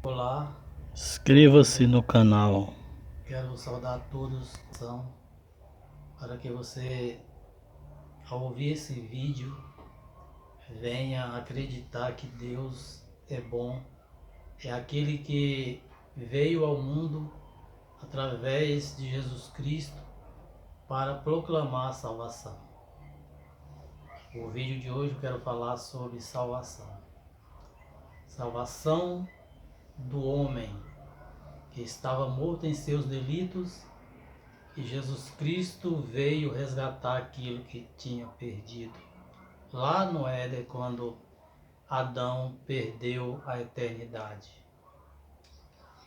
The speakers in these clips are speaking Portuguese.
Olá, Inscreva-se no canal. quero saudar a todos para que você, ao ouvir esse vídeo, venha acreditar que Deus é bom, é aquele que veio ao mundo através de Jesus Cristo para proclamar a salvação. O vídeo de hoje eu quero falar sobre salvação. Salvação do homem que estava morto em seus delitos. E Jesus Cristo veio resgatar aquilo que tinha perdido. Lá no Éden, quando Adão perdeu a eternidade.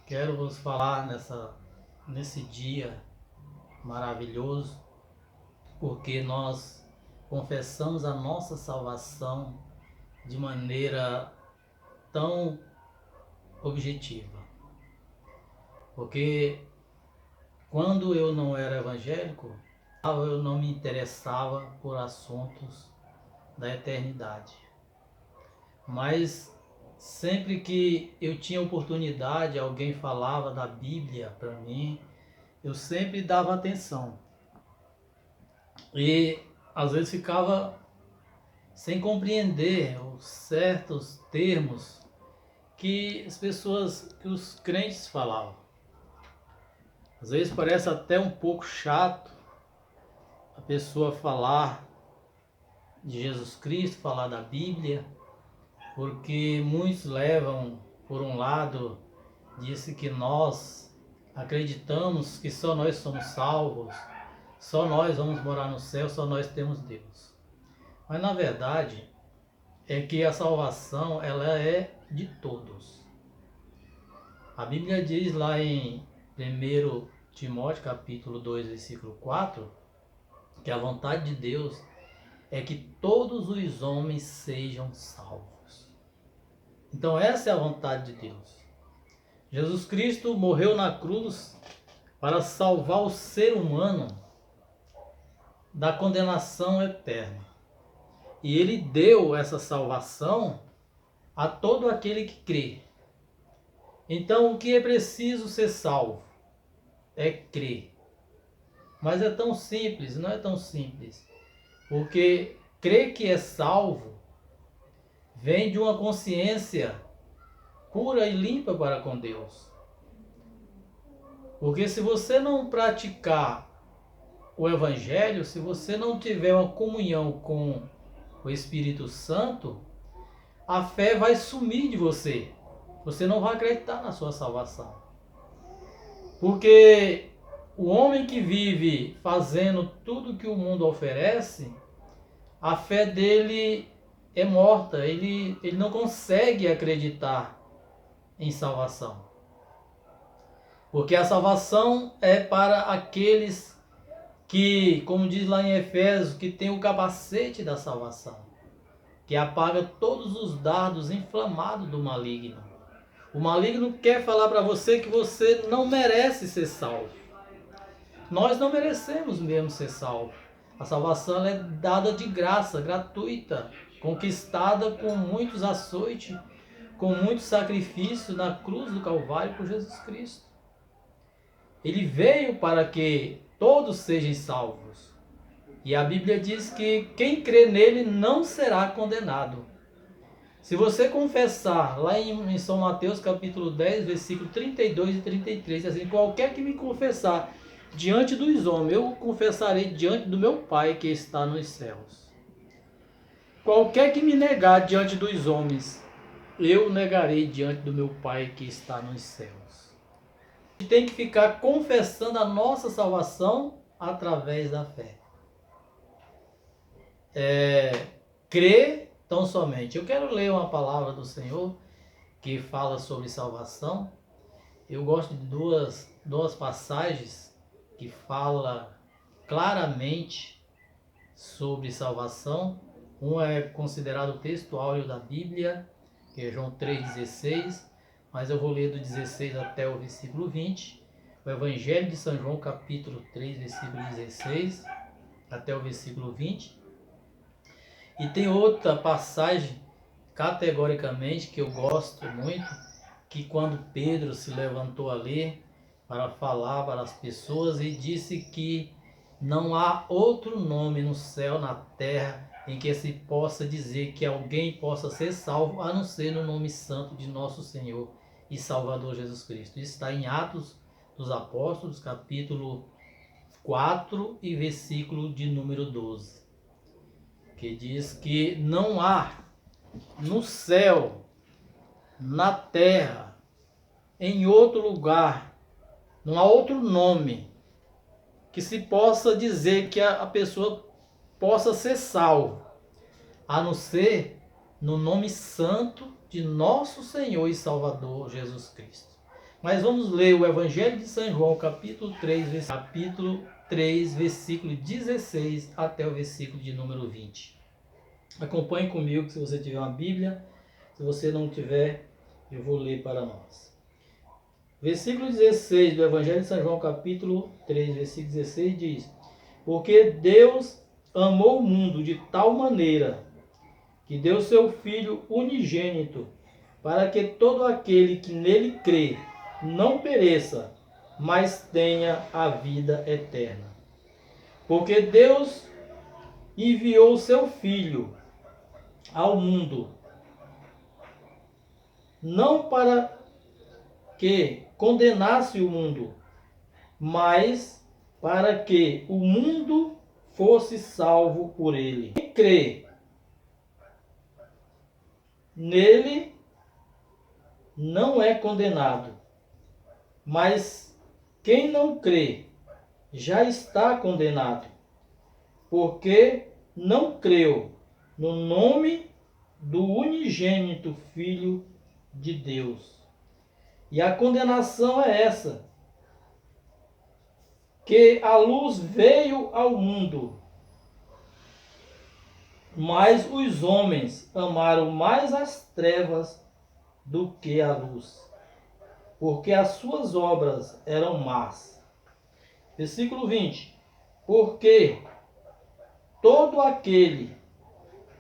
Quero vos falar nesse dia maravilhoso, porque nós confessamos a nossa salvação de maneira tão objetiva. Porque quando eu não era evangélico, eu não me interessava por assuntos da eternidade. Mas sempre que eu tinha oportunidade, alguém falava da Bíblia para mim, eu sempre dava atenção. E às vezes ficava sem compreender os certos termos que as pessoas, que os crentes falavam. Às vezes parece até um pouco chato a pessoa falar de Jesus Cristo, falar da Bíblia, porque muitos levam, por um lado, disse que nós acreditamos que só nós somos salvos, só nós vamos morar no céu, só nós temos Deus. Mas na verdade é que a salvação ela é de todos. A Bíblia diz lá em 1 Timóteo capítulo 2, versículo 4, que a vontade de Deus é que todos os homens sejam salvos. Então essa é a vontade de Deus. Jesus Cristo morreu na cruz para salvar o ser humano da condenação eterna. E ele deu essa salvação a todo aquele que crê. Então o que é preciso ser salvo? É crer. Mas é tão simples, não é tão simples. Porque crer que é salvo vem de uma consciência pura e limpa para com Deus. Porque se você não praticar o Evangelho, se você não tiver uma comunhão com o Espírito Santo, a fé vai sumir de você. Você não vai acreditar na sua salvação. Porque o homem que vive fazendo tudo que o mundo oferece, a fé dele é morta. Ele não consegue acreditar em salvação. Porque a salvação é para aqueles que, como diz lá em Efésios, que tem o capacete da salvação, que apaga todos os dardos inflamados do maligno. O maligno quer falar para você que você não merece ser salvo. Nós não merecemos mesmo ser salvos. A salvação é dada de graça, gratuita, conquistada com muitos açoites, com muito sacrifício na cruz do Calvário por Jesus Cristo. Ele veio para que todos sejam salvos. E a Bíblia diz que quem crê nele não será condenado. Se você confessar, lá em São Mateus capítulo 10, versículo 32 e 33, assim, qualquer que me confessar diante dos homens, eu confessarei diante do meu Pai que está nos céus. Qualquer que me negar diante dos homens, eu negarei diante do meu Pai que está nos céus. A gente tem que ficar confessando a nossa salvação através da fé. Crer tão somente. Eu quero ler uma palavra do Senhor que fala sobre salvação. Eu gosto de duas passagens que falam claramente sobre salvação. Um é considerado o texto áureo da Bíblia, que é João 3,16, mas eu vou ler do 16 até o versículo 20. O Evangelho de São João, capítulo 3, versículo 16 até o versículo 20. E tem outra passagem, categoricamente, que eu gosto muito, que quando Pedro se levantou ali para falar para as pessoas e disse que não há outro nome no céu, na terra, em que se possa dizer que alguém possa ser salvo, a não ser no nome santo de nosso Senhor e Salvador Jesus Cristo. Isso está em Atos dos Apóstolos, capítulo 4 e versículo de número 12, que diz que não há no céu, na terra, em outro lugar, não há outro nome que se possa dizer que a pessoa possa ser salvo, a não ser no nome santo de nosso Senhor e Salvador Jesus Cristo. Mas vamos ler o Evangelho de São João, capítulo 3, versículo 16 até o versículo de número 20. Acompanhe comigo se você tiver uma Bíblia. Se você não tiver, eu vou ler para nós. Versículo 16 do Evangelho de São João, capítulo 3, versículo 16 diz: Porque Deus amou o mundo de tal maneira que deu seu Filho unigênito, para que todo aquele que nele crê não pereça, mas tenha a vida eterna. Porque Deus enviou seu Filho ao mundo, não para que condenasse o mundo, mas para que o mundo fosse salvo por ele. Quem crê nele não é condenado, mas quem não crê já está condenado, porque não creu no nome do unigênito Filho de Deus. E a condenação é essa, que a luz veio ao mundo, mas os homens amaram mais as trevas do que a luz, porque as suas obras eram más. Versículo 20. Porque todo aquele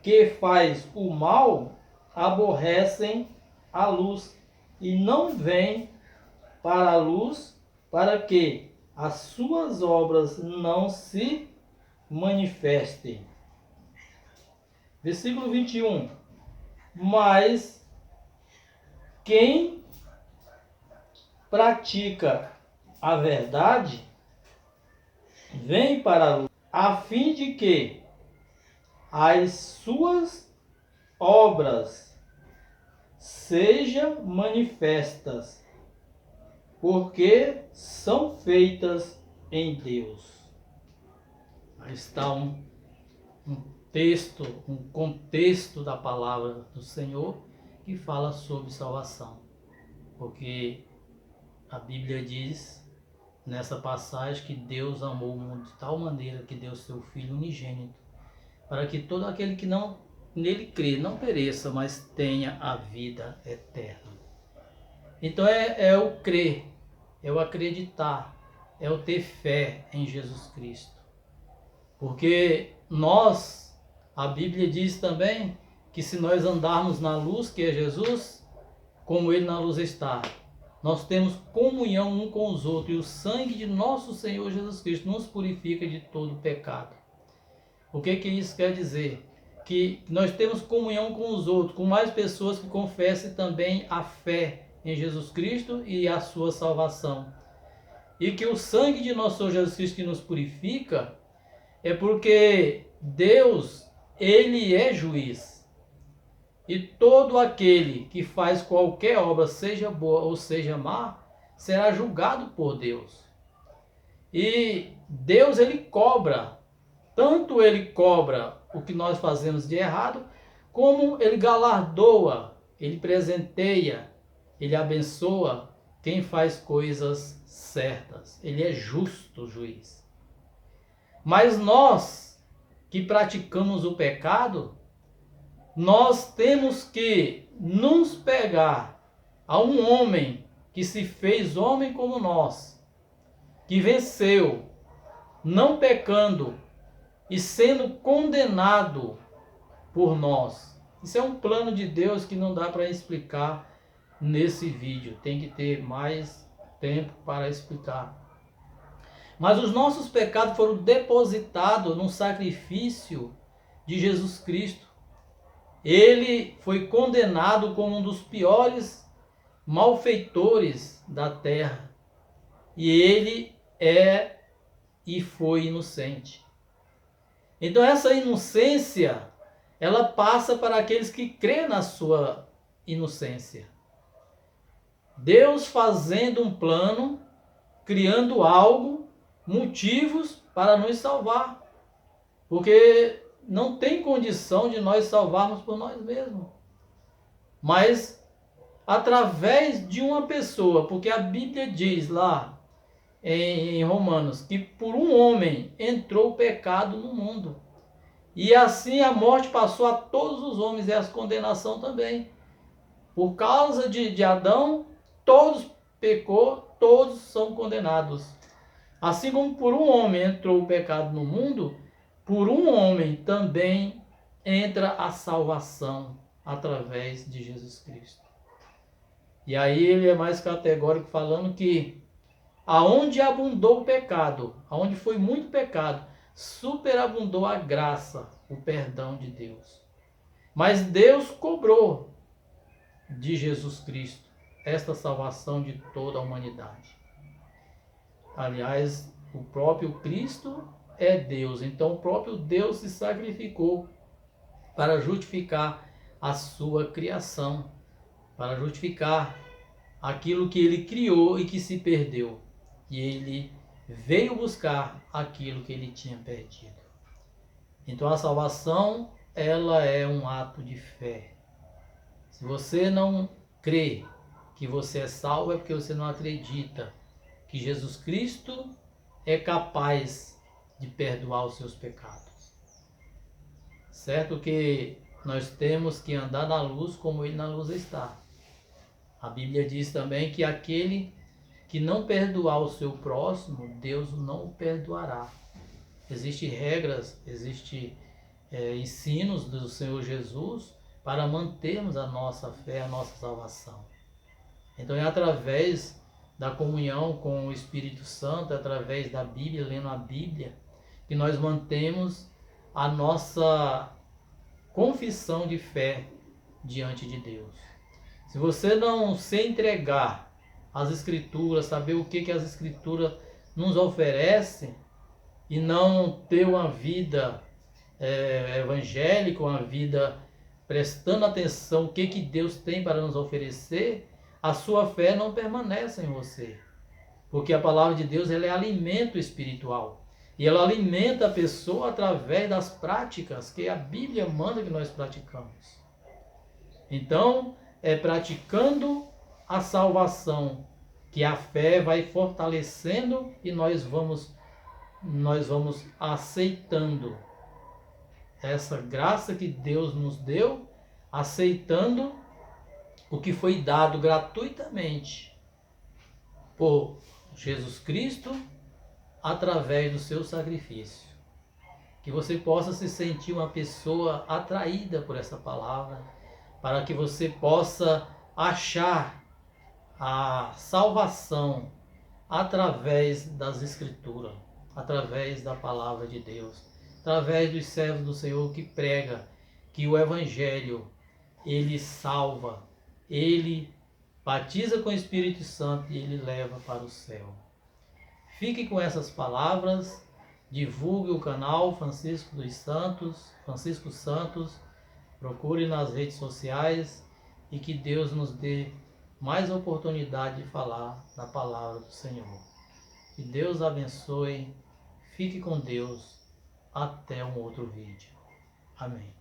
que faz o mal aborrecem a luz e não vem para a luz, para que as suas obras não se manifestem. Versículo 21. Mas quem pratica a verdade vem para a luz, a fim de que as suas obras sejam manifestas, porque são feitas em Deus. Aí está um texto, um contexto da palavra do Senhor que fala sobre salvação. Porque a Bíblia diz nessa passagem que Deus amou o mundo de tal maneira que deu seu Filho unigênito, para que todo aquele que não nele crê não pereça, mas tenha a vida eterna. Então é o crer, é o acreditar, é o ter fé em Jesus Cristo. Porque a Bíblia diz também que se nós andarmos na luz, que é Jesus, como Ele na luz está, nós temos comunhão um com os outros, e o sangue de nosso Senhor Jesus Cristo nos purifica de todo pecado. O que isso quer dizer? Que nós temos comunhão com os outros, com mais pessoas que confessem também a fé em Jesus Cristo e a sua salvação. E que o sangue de nosso Senhor Jesus Cristo que nos purifica é porque Deus, Ele é juiz. E todo aquele que faz qualquer obra, seja boa ou seja má, será julgado por Deus. E Deus, Ele cobra. Tanto Ele cobra o que nós fazemos de errado, como Ele galardoa, Ele presenteia, Ele abençoa quem faz coisas certas. Ele é justo juiz. Mas nós que praticamos o pecado, nós temos que nos pegar a um homem que se fez homem como nós, que venceu, não pecando e sendo condenado por nós. Isso é um plano de Deus que não dá para explicar nesse vídeo, tem que ter mais tempo para explicar. Mas os nossos pecados foram depositados no sacrifício de Jesus Cristo. Ele foi condenado como um dos piores malfeitores da terra. E ele é e foi inocente. Então essa inocência, ela passa para aqueles que crêem na sua inocência. Deus fazendo um plano, criando algo, motivos para nos salvar. Porque não tem condição de nós salvarmos por nós mesmos. Mas através de uma pessoa, porque a Bíblia diz lá em Romanos que por um homem entrou o pecado no mundo. E assim a morte passou a todos os homens e a condenação também. Por causa de Adão, todos pecou, todos são condenados. Assim como por um homem entrou o pecado no mundo, por um homem também entra a salvação através de Jesus Cristo. E aí ele é mais categórico falando que aonde abundou o pecado, aonde foi muito pecado, superabundou a graça, o perdão de Deus. Mas Deus cobrou de Jesus Cristo esta salvação de toda a humanidade. Aliás, o próprio Cristo é Deus, então o próprio Deus se sacrificou para justificar a sua criação, para justificar aquilo que ele criou e que se perdeu. E ele veio buscar aquilo que ele tinha perdido. Então a salvação, ela é um ato de fé. Se você não crê que você é salvo, é porque você não acredita que Jesus Cristo é capaz de perdoar os seus pecados. Certo que nós temos que andar na luz como ele na luz está. A Bíblia diz também que aquele que não perdoar o seu próximo, Deus não o perdoará. Existem regras, existem ensinos do Senhor Jesus para mantermos a nossa fé, a nossa salvação. Então é através da comunhão com o Espírito Santo, através da Bíblia, lendo a Bíblia, que nós mantemos a nossa confissão de fé diante de Deus. Se você não se entregar às Escrituras, saber o que as Escrituras nos oferecem e não ter uma vida evangélica, uma vida prestando atenção o que Deus tem para nos oferecer, a sua fé não permanece em você. Porque a palavra de Deus, ela é alimento espiritual. E ela alimenta a pessoa através das práticas que a Bíblia manda que nós praticamos. Então, é praticando a salvação que a fé vai fortalecendo e nós vamos aceitando essa graça que Deus nos deu, aceitando o que foi dado gratuitamente por Jesus Cristo através do seu sacrifício. Que você possa se sentir uma pessoa atraída por essa palavra, para que você possa achar a salvação através das Escrituras, através da palavra de Deus, através dos servos do Senhor que prega que o Evangelho, ele salva, ele batiza com o Espírito Santo e ele leva para o céu. Fique com essas palavras, divulgue o canal Francisco Santos, procure nas redes sociais e que Deus nos dê mais oportunidade de falar da palavra do Senhor. Que Deus abençoe, fique com Deus, até um outro vídeo. Amém.